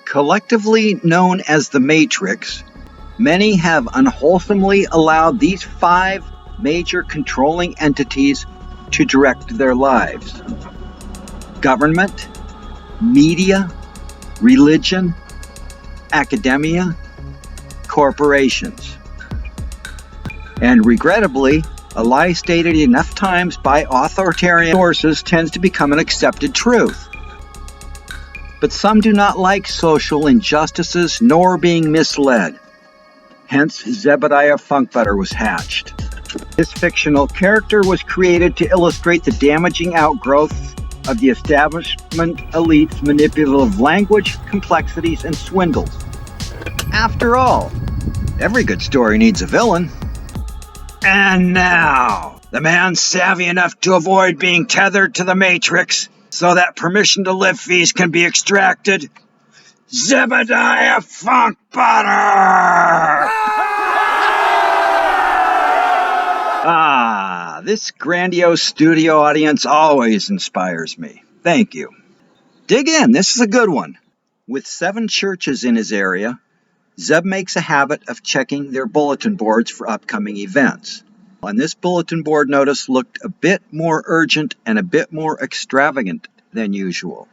Collectively known as the Matrix, many have unwholesomely allowed these 5 major controlling entities to direct their lives: government, media, religion, academia, corporations. And regrettably, a lie stated enough times by authoritarian sources tends to become an accepted truth. But some do not like social injustices nor being misled. Hence, Zebidiah Funkbutter was hatched. This fictional character was created to illustrate the damaging outgrowths of the establishment elite's manipulative language, complexities, and swindles. After all, every good story needs a villain. And now, the man savvy enough to avoid being tethered to the Matrix so that permission to live fees can be extracted, Zebidiah Funkbutter! This grandiose studio audience always inspires me. Thank you. Dig in, this is a good one. With 7 churches in his area, Zeb makes a habit of checking their bulletin boards for upcoming events. And this bulletin board notice looked a bit more urgent and a bit more extravagant than usual.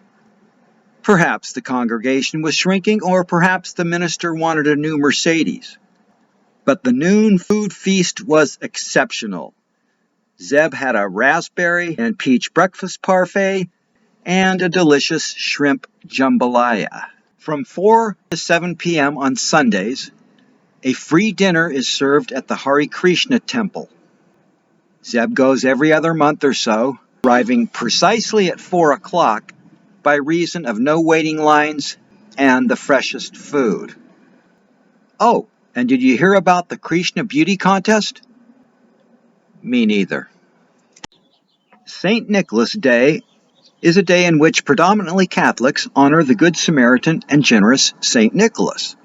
Perhaps the congregation was shrinking, or perhaps the minister wanted a new Mercedes. But the noon food feast was exceptional. Zeb had a raspberry and peach breakfast parfait and a delicious shrimp jambalaya. From 4 to 7 p.m. on Sundays, a free dinner is served at the Hare Krishna temple. Zeb goes every other month or so, arriving precisely at 4 o'clock by reason of no waiting lines and the freshest food. Oh, and did you hear about the Krishna Beauty Contest? Me neither. St. Nicholas Day is a day in which predominantly Catholics honor the Good Samaritan and generous St. Nicholas.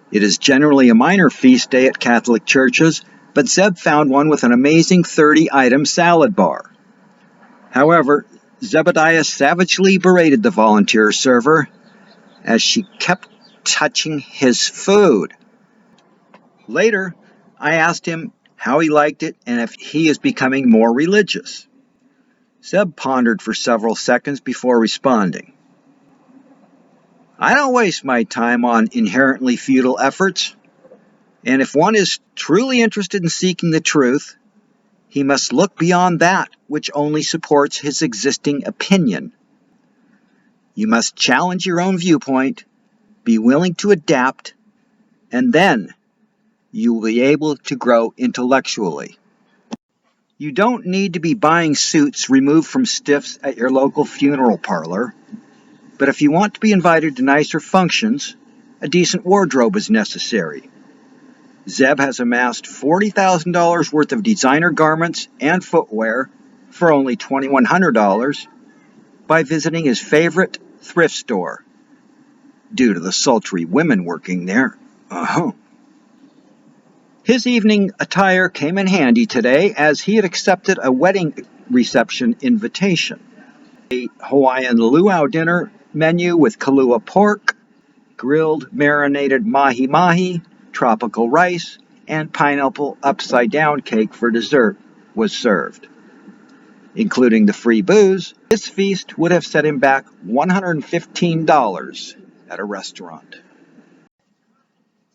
It is generally a minor feast day at Catholic churches, but Zeb found one with an amazing 30-item salad bar. However, Zebidiah savagely berated the volunteer server as she kept touching his food. Later, I asked him how he liked it and if he is becoming more religious. Zeb pondered for several seconds before responding. I don't waste my time on inherently futile efforts, and if one is truly interested in seeking the truth, he must look beyond that which only supports his existing opinion. You must challenge your own viewpoint, be willing to adapt, and then you will be able to grow intellectually. You don't need to be buying suits removed from stiffs at your local funeral parlor, but if you want to be invited to nicer functions, a decent wardrobe is necessary. Zeb has amassed $40,000 worth of designer garments and footwear for only $2,100 by visiting his favorite thrift store, due to the sultry women working there. His evening attire came in handy today as he had accepted a wedding reception invitation. A Hawaiian luau dinner menu with kalua pork, grilled marinated mahi-mahi, tropical rice, and pineapple upside-down cake for dessert was served. Including the free booze, this feast would have set him back $115 at a restaurant.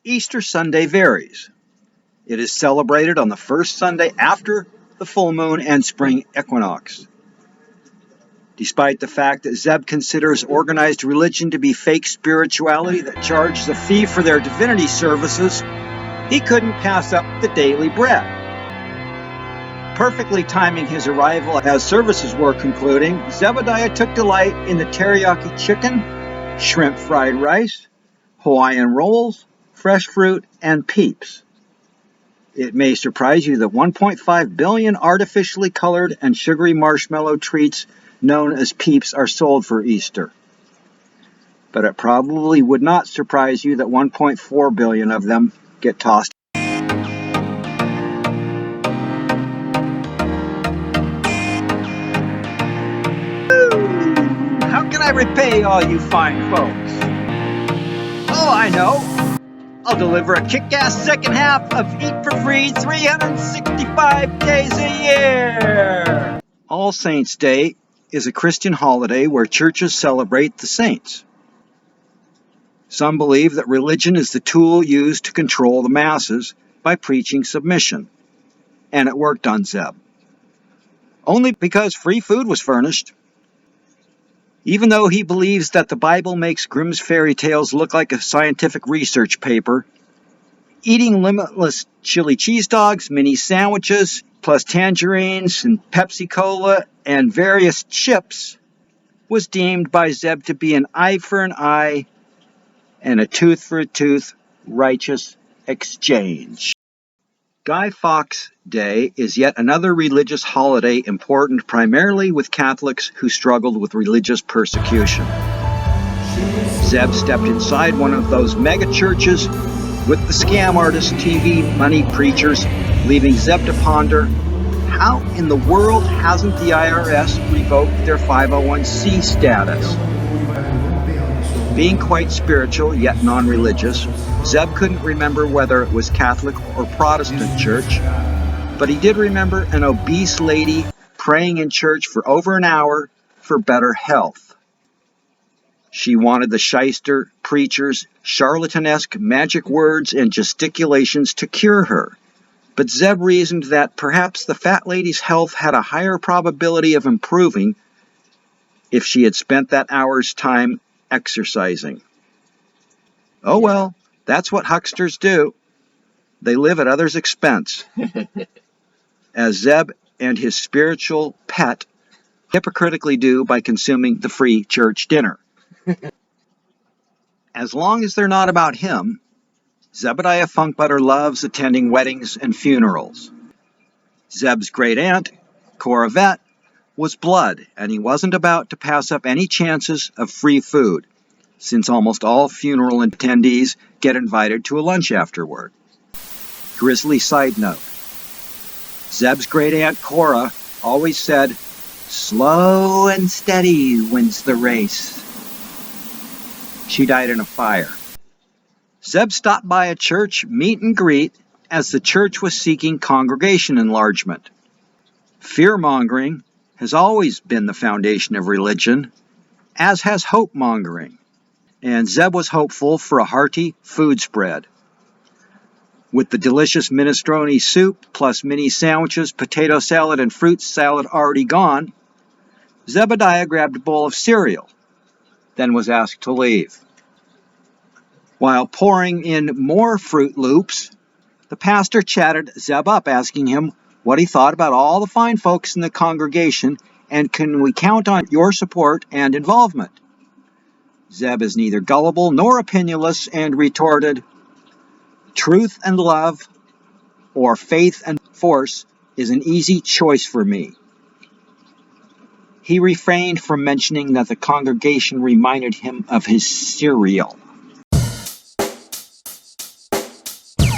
Easter Sunday varies. It is celebrated on the first Sunday after the full moon and spring equinox. Despite the fact that Zeb considers organized religion to be fake spirituality that charges a fee for their divinity services, he couldn't pass up the daily bread. Perfectly timing his arrival as services were concluding, Zebidiah took delight in the teriyaki chicken, shrimp fried rice, Hawaiian rolls, fresh fruit, and peeps. It may surprise you that 1.5 billion artificially colored and sugary marshmallow treats known as peeps are sold for Easter. But it probably would not surprise you that 1.4 billion of them get tossed. How can I repay all you fine folks? Oh, I know. I'll deliver a kick-ass second half of Eat for Free 365 days a year. All Saints' Day is a Christian holiday where churches celebrate the saints. Some believe that religion is the tool used to control the masses by preaching submission. And it worked on Zeb. Only because free food was furnished. Even though he believes that the Bible makes Grimm's fairy tales look like a scientific research paper, eating limitless chili cheese dogs, mini sandwiches, plus tangerines and Pepsi Cola and various chips was deemed by Zeb to be an eye for an eye and a tooth for a tooth righteous exchange. Guy Fawkes Day is yet another religious holiday important primarily with Catholics who struggled with religious persecution. Zeb stepped inside one of those mega churches with the scam artist, TV money preachers, leaving Zeb to ponder, how in the world hasn't the IRS revoked their 501c status? Being quite spiritual yet non-religious, Zeb couldn't remember whether it was Catholic or Protestant church, but he did remember an obese lady praying in church for over an hour for better health. She wanted the shyster preacher's charlatanesque magic words and gesticulations to cure her, but Zeb reasoned that perhaps the fat lady's health had a higher probability of improving if she had spent that hour's time exercising. Oh well, that's what hucksters do. They live at others' expense. As Zeb and his spiritual pet hypocritically do by consuming the free church dinner. As long as they're not about him, Zebidiah Funkbutter loves attending weddings and funerals. Zeb's great aunt, Cora Vett, was blood, and he wasn't about to pass up any chances of free food, since almost all funeral attendees get invited to a lunch afterward. Grisly side note. Zeb's great aunt Cora always said, "Slow and steady wins the race." She died in a fire. Zeb stopped by a church meet and greet as the church was seeking congregation enlargement. Fear-mongering has always been the foundation of religion, as has hope-mongering, and Zeb was hopeful for a hearty food spread. With the delicious minestrone soup, plus mini sandwiches, potato salad, and fruit salad already gone, Zebidiah grabbed a bowl of cereal, then was asked to leave. While pouring in more Fruit Loops, the pastor chatted Zeb up, asking him what he thought about all the fine folks in the congregation and can we count on your support and involvement. Zeb is neither gullible nor opinionless and retorted, "Truth and love, or faith and force, is an easy choice for me." He refrained from mentioning that the congregation reminded him of his cereal.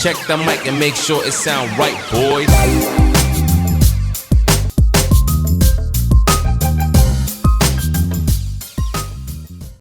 Check the mic and make sure it sound right, boys.